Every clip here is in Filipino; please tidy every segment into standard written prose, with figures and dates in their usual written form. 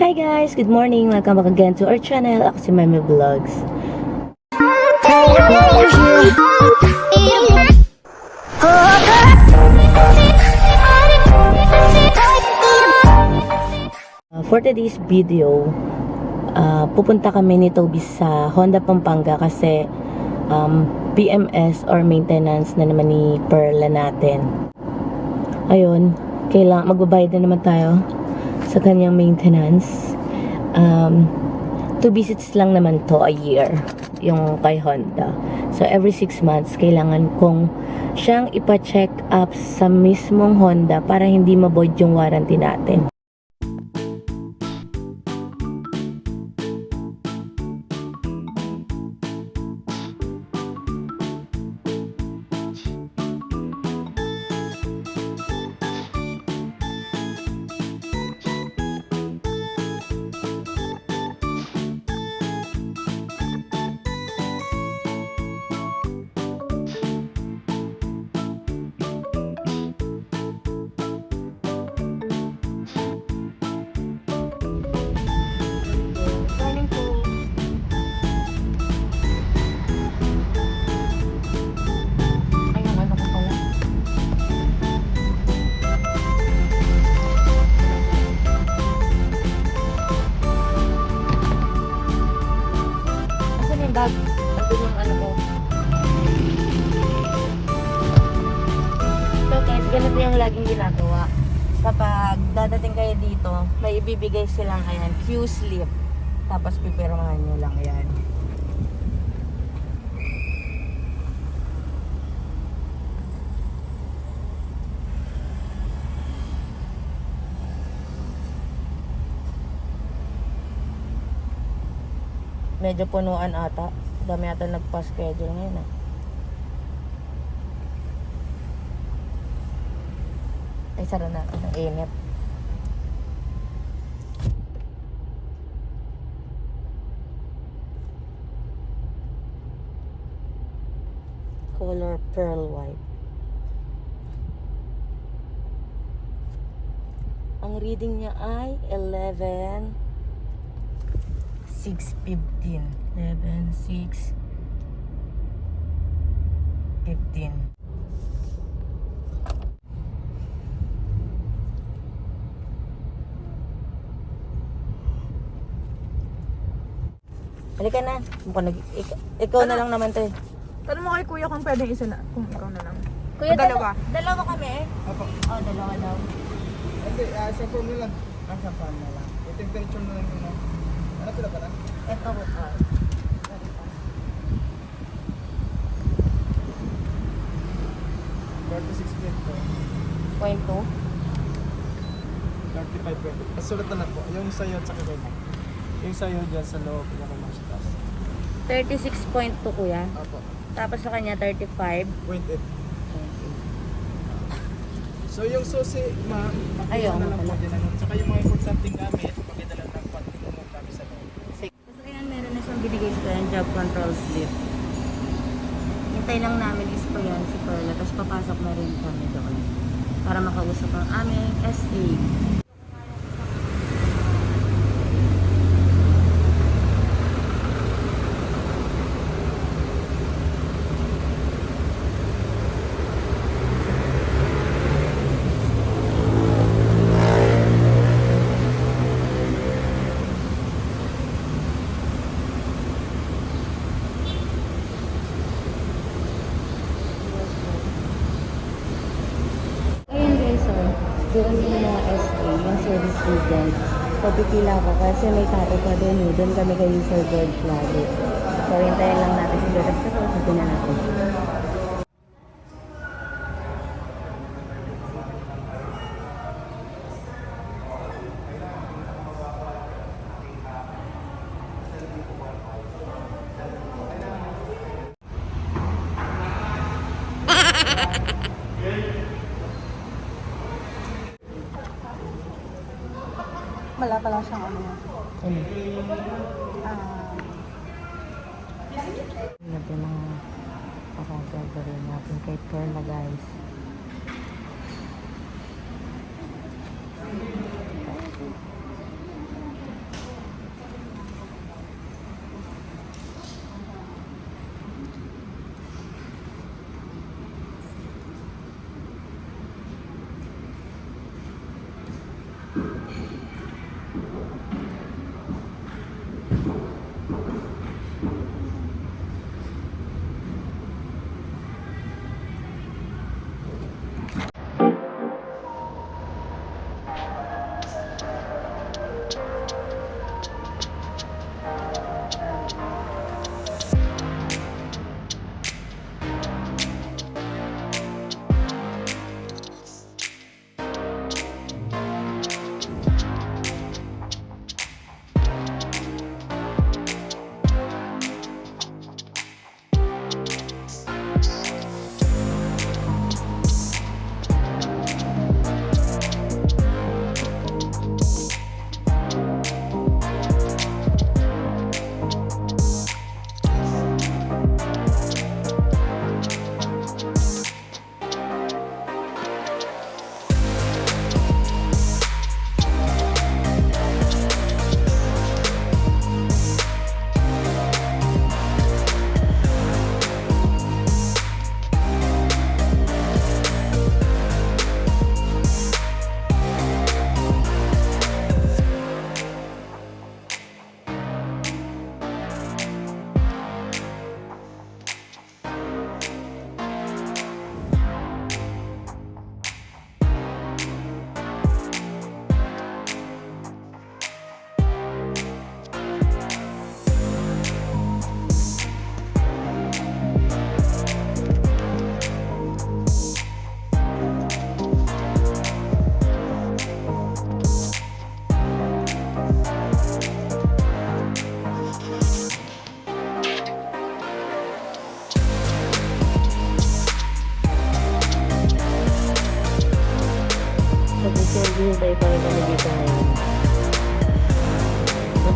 Hi guys! Good morning! Welcome back again to our channel. Ako si Mami Vlogs. For today's video, pupunta kami ni Toby sa Honda Pampanga kasi PMS or maintenance na naman ni Perla natin. Ayun, magbabayad na naman tayo sa kanyang maintenance. 2 visits lang naman to a year yung kay Honda. So every 6 months kailangan kong siyang ipa-check up sa mismong Honda para hindi ma-void yung warranty natin. Ito yung ano ko. So guys, ganito yung laging ginagawa. Kapag dadating kayo dito, may ibibigay silang ayan, Q-slip. Tapos pipirmahan nyo lang yan. Medyo punuan ata. Dami ata nagpa-schedule ngayon. Ay, sara na. Ang init. Color pearl white. Ang reading niya ay 11:6:15. 11:6:15. Halika na. Ikaw na lang naman to eh. Tanong mo kay kuya kung pwedeng isa na, kung ikaw na lang. Kuya, dalawa. Dalawa kami eh. Opo. Oh, dalawa daw. Hindi, sa form na lang. Sa form na lang. Yung temperature na lang yun. Ano pala pala? Ito ko. 0.2. 35.20. Pasulat na lang po. Yung sayo at saka kayo. Yung sayo dyan sa loob. Yung ako mas taas. 36.2 kuya. Opo. Tapos sa kanya 35. 0.8. So yung susi, ma'am, Ayaw, pakita na lang po pala. din. Ano. Tsaka yung mga importanteng gamit, pakita lang ng konting mo kami sa loob. Tapos ayan, meron na siyang binigay sa kanya job control slip. Hintay lang namin is po yan si Perla. Tapos papasok na rin kami doon para makausap ang aming SA. Ayan guys, doon yung mga SA, yung service agent. Pagpipila ko kasi may tao pa doon eh. Doon kami kay Sir George lagi. So, hintayin lang natin si George. Pero sabi na natin. Wala pala siyang ano. Ano? Ah, Ito na pakagagawin natin kay Perla guys.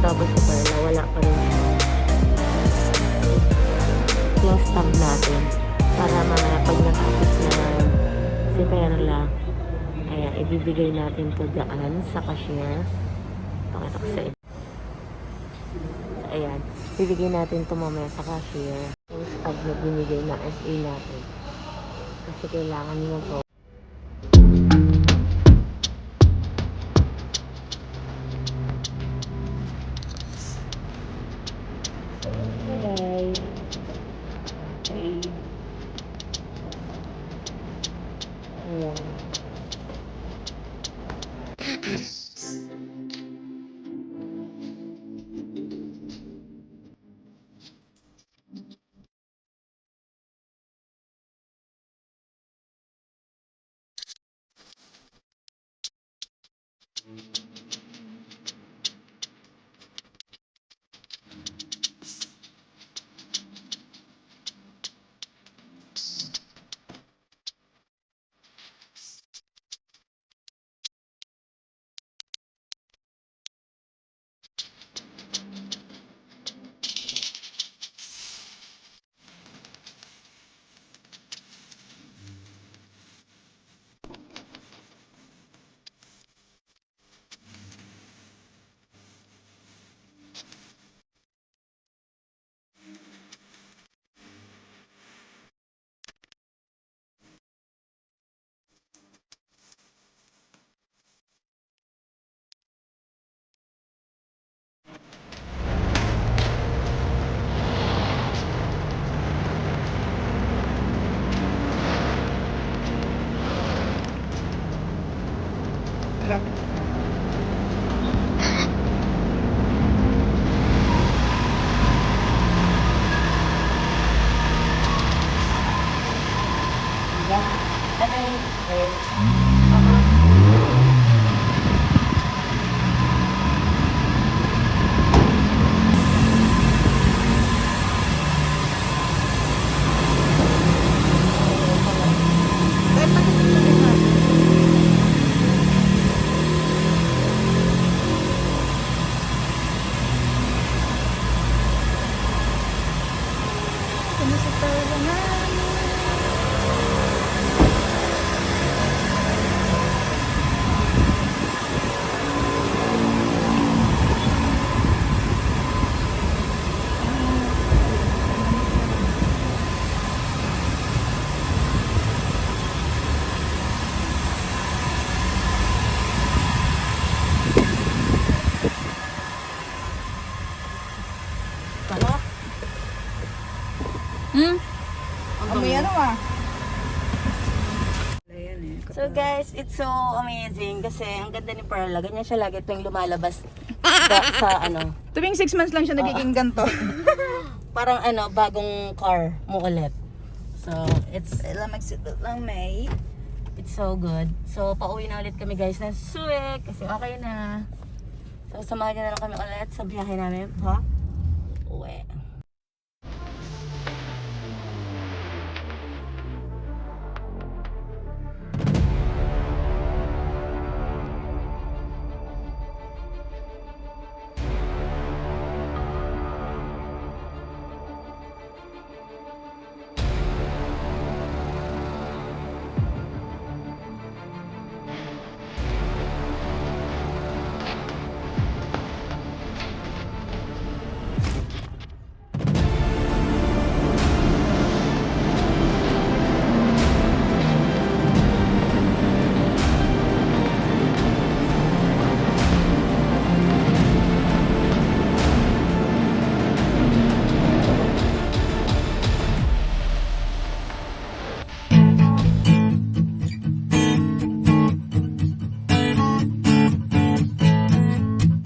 Tapos si Perla, wala pa rin siya. Yung stamp natin. Para mamaya pag natapos na si Perla, ayan, ibibigay natin to daan sa cashier. Pakita ko sa inyo. Ayan, bibigay natin to mamaya sa cashier. Yung stamp na binigay na SA natin. Kasi kailangan nyo po. Hey guys. Hey. Ayan. Amoy ano ah. So guys, it's so amazing kasi ang ganda ni Perla. Ganyan siya lagi tuwing lumalabas sa ano. Tuwing 6 months lang siya nagiging ganto. Parang ano, bagong car mo ulit. So, it's Magsuot lang May. it's so good. So, pauwi na ulit kami guys ng Subic kasi okay na. So, samahan niyo na lang kami ulit sa biyahe namin. Ha? Uwi.